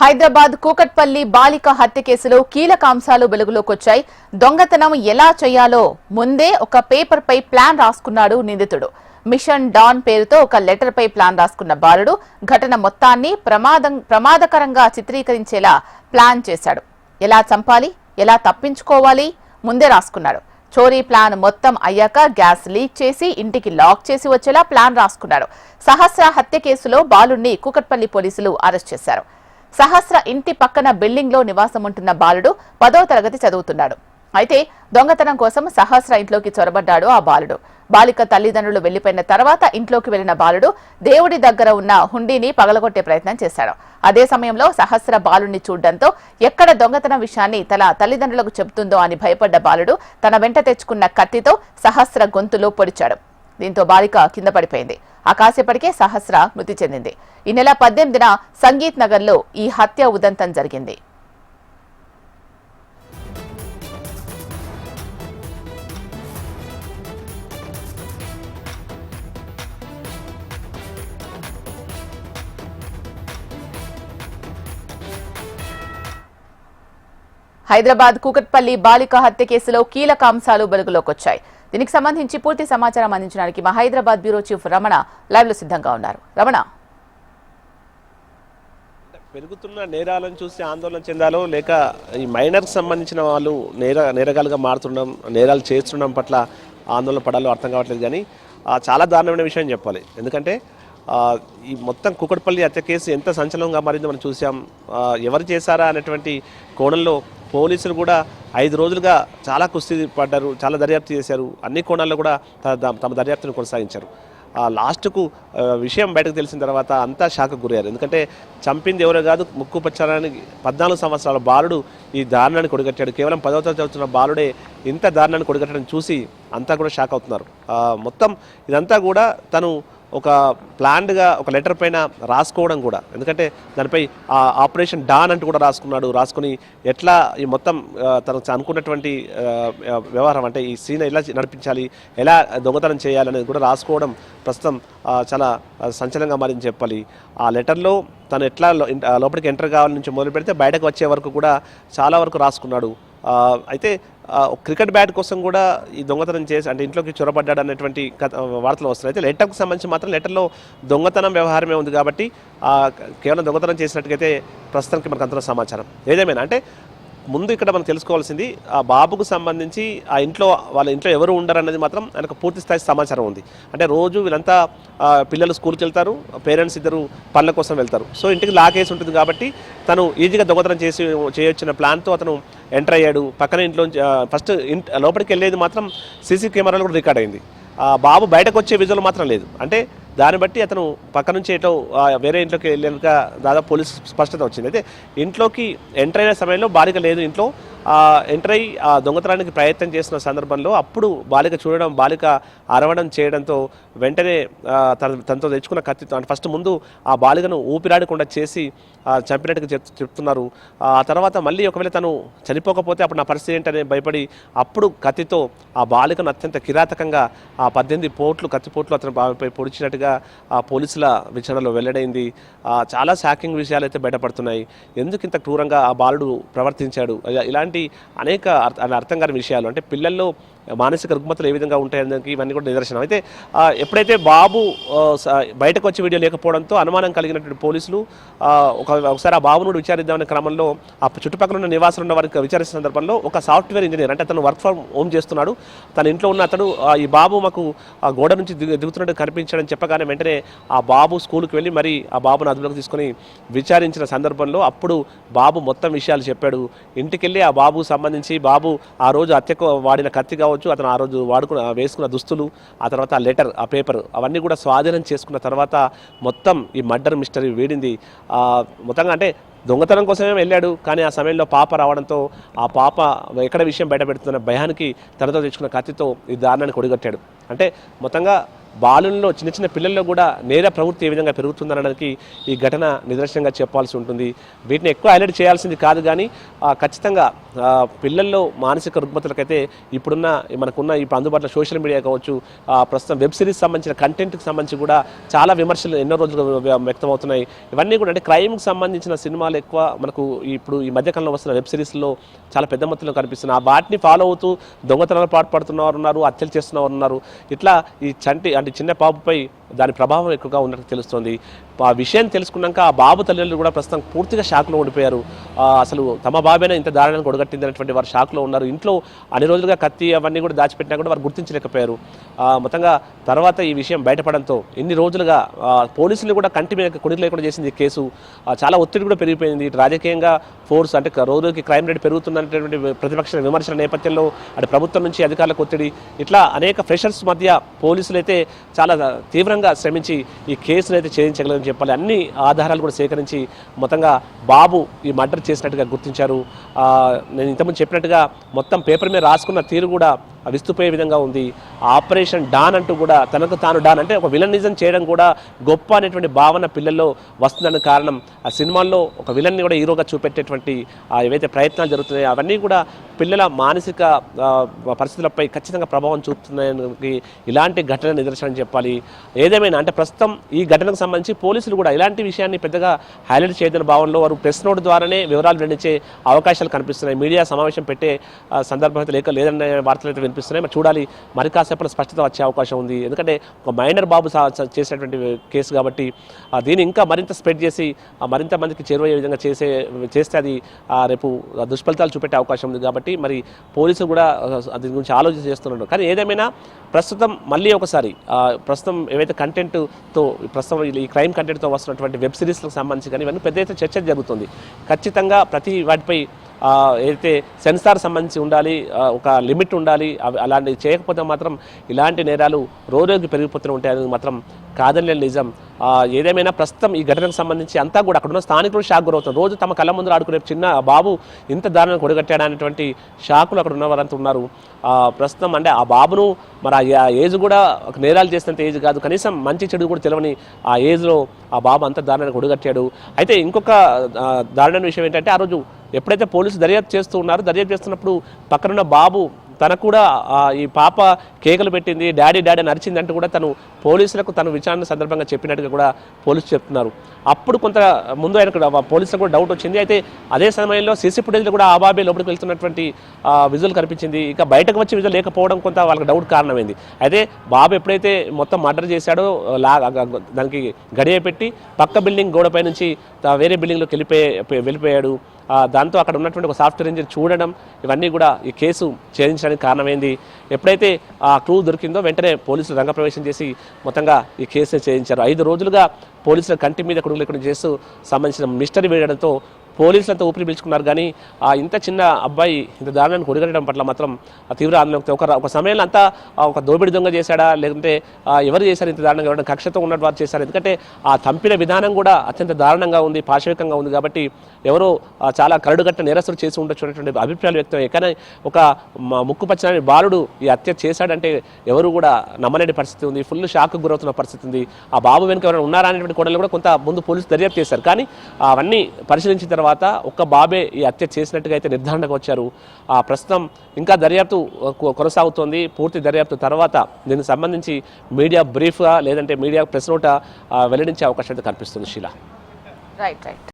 హైదరాబాద్ కూకట్పల్లి బాలిక హత్య కేసులో కీలక అంశాలు వెలుగులోకొచ్చాయి. దొంగతనం ఎలా చేయాలో ముందే ఒక పేపర్ పై ప్లాన్ రాసుకున్నాడు నిందితుడు. మిషన్ డాన్ పేరుతో ఒక లెటర్ పై ప్లాన్ రాసుకున్న బాలుడు ఘటన మొత్తాన్ని ప్రమాదకరంగా చిత్రీకరించేలా ప్లాన్ చేశాడు. ఎలా చంపాలి, ఎలా తప్పించుకోవాలి ముందే రాసుకున్నాడు. చోరీ ప్లాన్ మొత్తం అయ్యాక గ్యాస్ లీక్ చేసి ఇంటికి లాక్ చేసి వచ్చేలా ప్లాన్ రాసుకున్నాడు. సహస్ర హత్య కేసులో బాలుడిని కూకట్పల్లి పోలీసులు అరెస్ట్ చేశారు. సహస్ర ఇంటి పక్కన బిల్డింగ్ లో నివాసం ఉంటున్న బాలుడు 10వ తరగతి చదువుతున్నాడు. అయితే దొంగతనం కోసం సహస్ర ఇంట్లోకి చొరబడ్డాడు ఆ బాలుడు. బాలిక తల్లిదండ్రులు వెళ్లిపోయిన తర్వాత ఇంట్లోకి వెళ్లిన బాలుడు దేవుడి దగ్గర ఉన్న హుండీని పగలగొట్టే ప్రయత్నం చేశాడు. అదే సమయంలో సహస్ర బాలుడిని చూడడంతో ఎక్కడ దొంగతనం విషయాన్ని తన తల్లిదండ్రులకు చెబుతుందో అని భయపడ్డ బాలుడు తన వెంట తెచ్చుకున్న కత్తితో సహస్ర గొంతులో పొడిచాడు. దీంతో బాలిక కింద పడిపోయింది. ఆ కాసేపటికే సహస్ర మృతి చెందింది. ఈ నెల 18న సంగీత్ నగర్ లో ఈ హత్య ఉదంతం జరిగింది. హైదరాబాద్ కూకట్పల్లి బాలిక హత్య కేసులో కీలక అంశాలు వెలుగులోకొచ్చాయి. దీనికి సంబంధించి పూర్తి సమాచారం అందించడానికి మా Hyderabad bureau chief Ramana live లో సిద్ధంగా ఉన్నారు. రమణ, పెరుగుతున్న నేరాలను చూసి ఆందోళన చెందాలో లేక ఈ మైనర్కి సంబంధించిన వాళ్ళు నేరగాలుగా మారుతుండడం, నేరాలు చేస్తుండడం పట్ల ఆందోళన పడాలో అర్థం కావట్లేదు. కానీ చాలా దారుణమైన విషయం చెప్పాలి. ఎందుకంటే ఈ మొత్తం కూకట్పల్లి హత్య కేసు ఎంత సంచలనంగా మారిందో మనం చూసాం. ఎవరు చేశారా అనేటువంటి కోణంలో పోలీసులు కూడా 5 రోజులుగా చాలా కుస్తీ పడ్డారు, చాలా దర్యాప్తు చేశారు. అన్ని కోణాల్లో కూడా తమ దర్యాప్తును కొనసాగించారు. లాస్ట్కు విషయం బయటకు తెలిసిన తర్వాత అంతా షాక్కు గురయ్యారు. ఎందుకంటే చంపింది ఎవరో కాదు, ముక్కుపచ్చడానికి 14 సంవత్సరాల బాలుడు ఈ దారుణాన్ని కొడిగట్టాడు. కేవలం 10వ తరగతి చదువుతున్న బాలుడే ఇంత దారుణాన్ని కొడిగట్టడం చూసి అంతా కూడా షాక్ అవుతున్నారు. మొత్తం ఇదంతా కూడా తను ఒక ప్లాన్డ్గా ఒక లెటర్ పైన రాసుకోవడం కూడా, ఎందుకంటే దానిపై ఆపరేషన్ డాన్ అంటూ కూడా రాసుకుని ఎట్లా ఈ మొత్తం తనకు అనుకున్నటువంటి వ్యవహారం అంటే ఈ సీన్ ఎలా నడిపించాలి, ఎలా దొంగతనం చేయాలనేది కూడా రాసుకోవడం ప్రస్తుతం చాలా సంచలనంగా మారింది చెప్పాలి. ఆ లెటర్లో తను ఎట్లా లోపలికి ఎంటర్ కావాలని నుంచి మొదలు పెడితే బయటకు వచ్చే వరకు కూడా చాలా వరకు రాసుకున్నాడు. అయితే క్రికెట్ బ్యాట్ కోసం కూడా ఈ దొంగతనం చేసి అంటే ఇంట్లోకి చొరబడ్డాడు అనేటువంటి వార్తలు వస్తున్నాయి. అయితే లెటర్కి సంబంధించి మాత్రం లెటర్లో దొంగతనం వ్యవహారమే ఉంది కాబట్టి కేవలం దొంగతనం చేసినట్టుగైతే ప్రస్తుతానికి మనకు అంత సమాచారం. ఏదేమైనా అంటే ముందు ఇక్కడ మనం తెలుసుకోవాల్సింది ఆ బాబుకు సంబంధించి వాళ్ళ ఇంట్లో ఎవరు ఉండరు అన్నది మాత్రం ఆయనకు పూర్తి స్థాయి సమాచారం ఉంది. అంటే రోజు వీళ్ళంతా పిల్లలు స్కూల్కి వెళ్తారు, పేరెంట్స్ ఇద్దరు పనుల కోసం వెళ్తారు. సో ఇంటికి లాకేసి ఉంటుంది కాబట్టి తను ఈజీగా దొంగతనం చేయొచ్చిన ప్లాన్తో అతను ఎంటర్ అయ్యాడు. పక్కన ఇంట్లో ఫస్ట్ లోపలికి వెళ్ళేది మాత్రం సీసీ కెమెరాలో కూడా రికార్డ్ అయింది. బాబు బయటకు వచ్చే విజువల్ మాత్రం లేదు. అంటే దాన్ని బట్టి అతను పక్క నుంచి ఎటో వేరే ఇంట్లోకి వెళ్ళాక దాదాపు పోలీసు స్పష్టత వచ్చింది. అయితే ఇంట్లోకి ఎంటర్ అయిన సమయంలో బాలిక లేదు ఇంట్లో. ఎంటర్ అయ్యి దొంగతనానికి ప్రయత్నం చేసిన సందర్భంలో అప్పుడు బాలిక చూడడం, బాలిక అరవడం చేయడంతో వెంటనే తనతో తెచ్చుకున్న కత్తితో అంటే ఫస్ట్ ముందు ఆ బాలికను ఊపిరాడకుండా చేసి చంపినట్టుగా చెప్తున్నారు. ఆ తర్వాత మళ్ళీ ఒకవేళ తను చనిపోకపోతే అప్పుడు నా పరిస్థితి ఏంటనే భయపడి అప్పుడు కత్తితో ఆ బాలికను అత్యంత కిరాతకంగా 18 కత్తిపోట్లు అతను బావిపై పొడిచినట్టుగా ఆ పోలీసుల విచారణలో వెల్లడైంది. చాలా షాకింగ్ విషయాలు అయితే బయటపడుతున్నాయి. ఎందుకు ఇంత క్రూరంగా ఆ బాలుడు ప్రవర్తించాడు, ఇలాంటి అనేక అర్థం కాని విషయాలు, అంటే పిల్లల్లో మానసిక రుగ్మతలు ఏ విధంగా ఉంటాయనేది ఇవన్నీ కూడా నిదర్శనం. అయితే ఎప్పుడైతే బాబు బయటకు వచ్చే వీడియో లేకపోవడంతో అనుమానం కలిగినటువంటి పోలీసులు ఒకసారి ఆ బాబును విచారిద్దామనే క్రమంలో ఆ చుట్టుపక్కల ఉన్న నివాసులు ఉన్న వారికి విచారించిన సందర్భంలో ఒక సాఫ్ట్వేర్ ఇంజనీర్, అంటే అతను వర్క్ ఫ్రమ్ హోమ్ చేస్తున్నాడు, తన ఇంట్లో ఉన్న అతడు ఈ బాబు మాకు ఆ గోడ నుంచి దిగుతున్నట్టు కనిపించాడని చెప్పగానే వెంటనే ఆ బాబు స్కూల్కి వెళ్ళి మరి ఆ బాబును అదుపులోకి తీసుకొని విచారించిన సందర్భంలో అప్పుడు బాబు మొత్తం విషయాలు చెప్పాడు. ఇంటికెళ్ళి ఆ బాబుకు సంబంధించి బాబు ఆ రోజు హత్యకు వాడిన కత్తి కావచ్చు, అతను ఆ రోజు వేసుకున్న దుస్తులు, ఆ తర్వాత ఆ లెటర్, ఆ పేపర్ అవన్నీ కూడా స్వాధీనం చేసుకున్న తర్వాత మొత్తం ఈ మర్డర్ మిస్టరీ వేడింది. మొత్తంగా అంటే దొంగతనం కోసమే వెళ్ళాడు, కానీ ఆ సమయంలో పాప రావడంతో ఆ పాప ఎక్కడ విషయం బయట పెడుతున్న భయానికి తనతో తెచ్చుకున్న కత్తితో ఈ దారుణాన్ని కొడిగట్టాడు. అంటే మొత్తంగా బాలుల్లో చిన్న చిన్న పిల్లల్లో కూడా నేర ప్రవృత్తి ఏ విధంగా పెరుగుతుందనడానికి ఈ ఘటన నిదర్శనంగా చెప్పాల్సి ఉంటుంది. వీటిని ఎక్కువ హైలైట్ చేయాల్సింది కాదు, కానీ ఖచ్చితంగా పిల్లల్లో మానసిక రుగ్మతలకైతే ఇప్పుడున్న మనకున్న ఇప్పుడు అందుబాటులో సోషల్ మీడియా కావచ్చు, ప్రస్తుతం వెబ్ సిరీస్ సంబంధించిన కంటెంట్కి సంబంధించి కూడా చాలా విమర్శలు ఎన్నో రోజులు వ్యక్తమవుతున్నాయి. ఇవన్నీ కూడా అంటే క్రైమ్కి సంబంధించిన సినిమాలు ఎక్కువ మనకు ఇప్పుడు ఈ మధ్యకాలంలో వస్తున్న వెబ్ సిరీస్లో చాలా పెద్ద మొత్తంలో కనిపిస్తున్నాయి. వాటిని ఫాలో అవుతూ దొంగతనాలు పాటుపడుతున్నవారు ఉన్నారు, హత్యలు చేస్తున్నవారు ఉన్నారు. ఇట్లా ఈ చంటి అంటే చిన్న పాపపై దాని ప్రభావం ఎక్కువగా ఉన్నట్టు తెలుస్తుంది. ఆ విషయం తెలుసుకున్నాక ఆ బాబు తల్లిదండ్రులు కూడా ప్రస్తుతం పూర్తిగా షాక్లో ఉండిపోయారు. అసలు తమ బాబైనా ఇంత దారుణాన్ని కొడగట్టింది అనేటువంటి వారు షాక్లో ఉన్నారు. ఇంట్లో అన్ని రోజులుగా కత్తి అవన్నీ కూడా దాచిపెట్టినా కూడా వారు గుర్తించలేకపోయారు. మొత్తంగా తర్వాత ఈ విషయం బయటపడంతో ఇన్ని రోజులుగా పోలీసులు కూడా కంటి మీద కొడుకు లేకుండా చేసింది కేసు. చాలా ఒత్తిడి కూడా పెరిగిపోయింది. రాజకీయంగా ఫోర్స్ అంటే రోజుకి క్రైమ్ రేట్ పెరుగుతున్నటువంటి ప్రతిపక్ష విమర్శల నేపథ్యంలో అటు ప్రభుత్వం నుంచి అధికారులకు ఒత్తిడి, ఇట్లా అనేక ప్రెషర్స్ మధ్య పోలీసులు అయితే చాలా తీవ్రంగా శ్రమించి ఈ కేసును అయితే ఛేదించగలరని చెప్పాలి. అన్ని ఆధారాలు కూడా సేకరించి మొత్తంగా బాబు ఈ మర్డర్ చేసినట్టుగా గుర్తించారు. నేను ఇంతకుముందు చెప్పినట్టుగా మొత్తం పేపర్ మీద రాసుకున్న తీరు కూడా విస్తుపోయే విధంగా ఉంది. ఆపరేషన్ డాన్ అంటూ కూడా తనకు తాను డాన్ అంటే ఒక విలనిజం చేయడం కూడా గొప్ప అనేటువంటి భావన పిల్లల్లో వస్తుందన్న కారణం ఆ సినిమాల్లో ఒక విలన్ని కూడా హీరోగా చూపెట్టేటువంటి ఏవైతే ప్రయత్నాలు జరుగుతున్నాయో అవన్నీ కూడా పిల్లల మానసిక పరిస్థితులపై ఖచ్చితంగా ప్రభావం చూపుతున్నాయని ఇలాంటి ఘటన నిదర్శనం చెప్పాలి. ఏదేమైనా అంటే ప్రస్తుతం ఈ ఘటనకు సంబంధించి పోలీసులు కూడా ఇలాంటి విషయాన్ని పెద్దగా హైలైట్ చేయదని భావనలో వారు ప్రెస్ నోట్ ద్వారానే వివరాలు వెల్లడించే అవకాశాలు కనిపిస్తున్నాయి. మీడియా సమావేశం పెట్టే సందర్భం అయితే లేదనే వార్తలు అయితే వినిపిస్తున్నాయి. మరి చూడాలి, మరి కాసేపట్లో స్పష్టత వచ్చే అవకాశం ఉంది. ఎందుకంటే ఒక మైనర్ బాబు చేసినటువంటి కేసు కాబట్టి దీన్ని ఇంకా మరింత స్ప్రెడ్ చేసి మరింత మందికి చేరువయ్యే విధంగా చేస్తే అది రేపు దుష్ఫలితాలు చూపెట్టే అవకాశం ఉంది. కాబట్టి మరి పోలీసులు కూడా దీని గురించి ఆలోచన చేస్తున్నారు. కానీ ఏదేమైనా ప్రస్తుతం మళ్ళీ ఒకసారి ప్రస్తుతం ఏవైతే కంటెంట్తో ప్రస్తుతం ఈ క్రైమ్ కంటెంట్తో వస్తున్నటువంటి వెబ్ సిరీస్లకు సంబంధించి కానీ ఇవన్నీ పెద్ద ఎత్తున చర్చ జరుగుతుంది. ఖచ్చితంగా ప్రతి వాటిపై ఏదైతే సెన్సార్ సంబంధించి ఉండాలి, ఒక లిమిట్ ఉండాలి. అలాంటివి చేయకపోతే మాత్రం ఇలాంటి నేరాలు రోజుకి పెరిగిపోతూనే ఉంటాయి. అది మాత్రం కాదని నిజం. ఏదేమైనా ప్రస్తుతం ఈ ఘటనకు సంబంధించి అంతా కూడా అక్కడ ఉన్న స్థానికులు షాక్ గురవుతారు. రోజు తమ కళ్ళ ముందు ఆడుకునే చిన్న బాబు ఇంత దారుణంగా కొడగట్టాడు అనేటువంటి షాకులు అక్కడ ఉన్న వారంతా ఉన్నారు. ప్రస్తుతం అంటే ఆ బాబును మరి ఆ ఏజ్ కూడా ఒక నేరాలు చేసినంత ఏజ్ కాదు, కనీసం మంచి చెడు కూడా తెలియని ఆ ఏజ్లో ఆ బాబు అంత దారుణంగా కొడగట్టాడు. అయితే ఇంకొక దారుణమైన విషయం ఏంటంటే ఆ రోజు ఎప్పుడైతే పోలీసులు దర్యాప్తు చేస్తూ ఉన్నారో దర్యాప్తు చేస్తున్నప్పుడు పక్కనున్న బాబు తనకు కూడా ఈ పాప కేకలు పెట్టింది, డాడీ డాడీ అని అరిచిందంటూ కూడా తను పోలీసులకు తన విచారణ సందర్భంగా చెప్పినట్టుగా కూడా పోలీసులు చెప్తున్నారు. అప్పుడు కొంత ముందు ఆయనకు పోలీసులకు కూడా డౌట్ వచ్చింది. అయితే అదే సమయంలో సీసీ ఫుటేజ్లో కూడా ఆ బాబే లోపలికి వెళ్తున్నటువంటి విజువల్ కనిపించింది. ఇక బయటకు వచ్చే విజువల్ లేకపోవడం కొంత వాళ్ళకి డౌట్ కారణమైంది. అయితే బాబు ఎప్పుడైతే మొత్తం మర్డర్ చేశాడో దానికి గడియ పెట్టి పక్క బిల్డింగ్ గోడపై నుంచి వేరే బిల్డింగ్లోకి వెళ్ళిపోయాడు. దాంతో అక్కడ ఉన్నటువంటి ఒక సాఫ్ట్వేర్ ఇంజనీర్ చూడడం ఇవన్నీ కూడా ఈ కేసు ఛేదించడానికి కారణమైంది. ఎప్పుడైతే ఆ క్లూ దొరికిందో వెంటనే పోలీసులు రంగప్రవేశం చేసి మొత్తంగా ఈ కేసుని ఛేదించారు. 5 రోజులుగా పోలీసుల కంటి మీద కొడుకు లేకుండా చేస్తూ సంబంధించిన మిస్టరీ వేయడంతో పోలీసులంతా ఊపిరి పీల్చుకున్నారు. కానీ ఇంత చిన్న అబ్బాయి ఇంత దారుణాన్ని కొడగట్టడం పట్ల మాత్రం తీవ్ర ఆందోళన. ఒక సమయంలో అంతా ఒక దోపిడి దొంగ చేశాడా, లేకుంటే ఎవరు చేశారు ఇంత దారుణంగా, ఎవరైనా కక్షతో ఉన్నట్టు వారు చేశారు. ఎందుకంటే ఆ తంపిన విధానం కూడా అత్యంత దారుణంగా ఉంది, పాశవికంగా ఉంది. కాబట్టి ఎవరో చాలా కరడుగట్ట నేరస్తులు చేసి ఉండొచ్చు అనేటువంటి అభిప్రాయాలు వ్యక్తమయ్యాయి. కానీ ఒక ముక్కుపచ్చని బాలుడు ఈ హత్య చేశాడంటే ఎవరు కూడా నమ్మలేని పరిస్థితి ఉంది. ఫుల్ షాక్ గురవుతున్న పరిస్థితి ఉంది. ఆ బాబు వెనుక ఎవరైనా ఉన్నారా అనేటువంటి కోణంలో కూడా కొంత ముందు పోలీసులు దర్యాప్తు చేశారు. కానీ అవన్నీ పరిశీలించిన తర్వాత ఒక్క బాబే ఈ హత్య చేసినట్టుగా అయితే నిర్ధారణకు వచ్చారు. ప్రస్తుతం ఇంకా దర్యాప్తు కొనసాగుతోంది. పూర్తి దర్యాప్తు తర్వాత దీనికి సంబంధించి మీడియా బ్రీఫ్గా లేదంటే మీడియా ప్రెస్ నోట్ వెల్లడించే అవకాశం అయితే కనిపిస్తుంది. శీలా. రైట్.